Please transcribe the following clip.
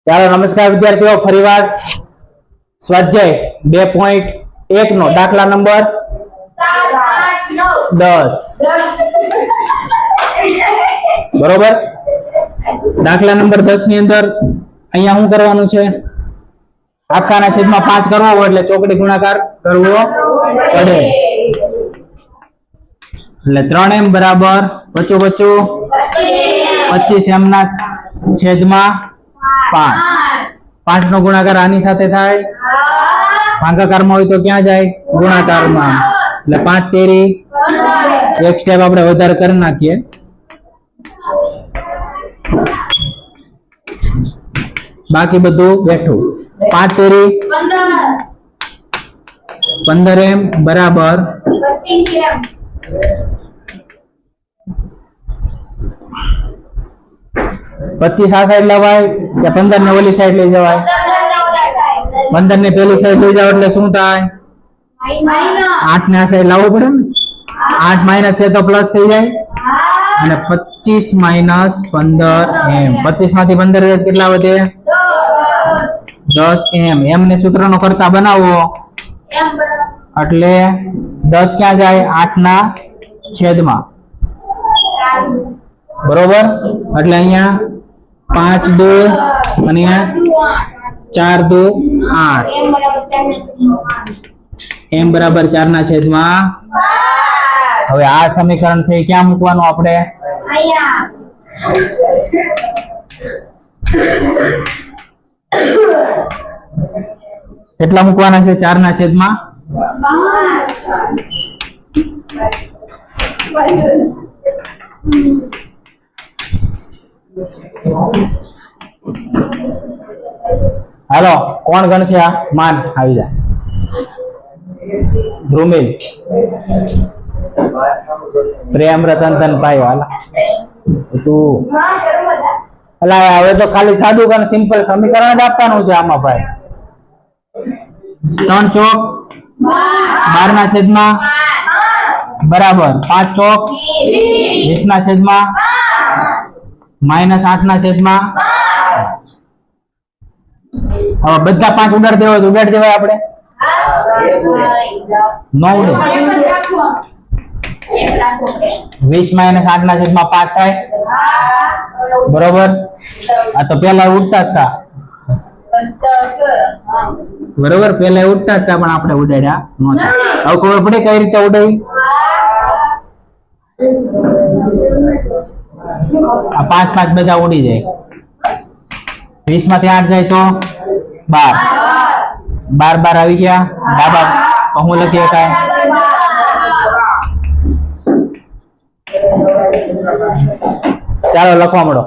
ચાલો નમસ્કાર વિદ્યાર્થીઓ, ફરીવાર સ્વાધ્યાય 2.1 નો દાખલા નંબર 10 બરોબર। દાખલા નંબર 10 ની અંદર અહીંયા શું કરવાનું છે? આખાના છેદમાં 5 કરવો હોય એટલે ચોકડી ગુણાકાર કરવો પડે। એટલે 3m બરાબર વચ્ચો વચ્ચો 25m ના છેદમાં 5 5 નો ગુણાકાર આની સાથે થાય, ભાગાકારમાં હોય તો ક્યાં જાય? ગુણાકારમાં। એટલે 5 તેરી એક સ્ટેપ આપણે વધારે કરી નાખીએ, બાકી બધું બેઠું। 5 તેરી 15m બરાબર 25 આ સાઈડ લવાય કે 15 ને ઓલી સાઈડ લઈ જવાય? 15 ને પેલી સાઈડ લઈ જાવ એટલે શું થાય? 8 ને આ સાઈડ લાવવું પડે ને, 8 માઇનસ છે તો પ્લસ થઈ જાય, અને 25 માઇનસ 15m, 25 માંથી 15 કેટલા વધે? 10m। m ને સૂત્રનો કરતા બનાવો એટલે 10 ક્યાં જાય? 8 ના છેદમાં, બરોબર। એટલે અહીંયા 5 2 અને 4 2 8, m બરાબર 4 ના છેદમાં। હવે આ સમીકરણ છે ક્યાં મૂકવાનું આપણે? કેટલા મૂકવાના છે? 4 ના છેદમાં 5। હાલો, કોણ ગણશે? આ માન આવી જાય, ધ્રુમિલ, પ્રેમ, રતન તન પાયો। હાલા તું અલા હવે તો ખાલી સાદું ગણ, સિમ્પલ સમીકરણ જ આપવાનું છે આમાં ભાઈ। 3 ચોક 12 ના છેદમાં બરાબર 5 ચોક 20 ના છેદમાં માઇનસ 8 ના છેદમાં। હવે બધા 5 ઉડાડ દેવા તો ઉડાડ દેવાય આપણે? નો ઉડે। 20 માઇનસ 8 ના છેદમાં 5 થાય, બરોબર। આ તો પેલા ઉડતા હતા, બરોબર, પેલા ઉડતા હતા પણ આપણે ઉડાડ્યા નહોતા। હવે ખબર પડે કઈ રીતે ઉડાવી? આ 5 5 બધા ઉડી જાય, 20 માંથી 8 જાય તો 12, 12 આવી ગયા ડાબા, તો હું લખી શકાય? ચાલો લખવા મળો।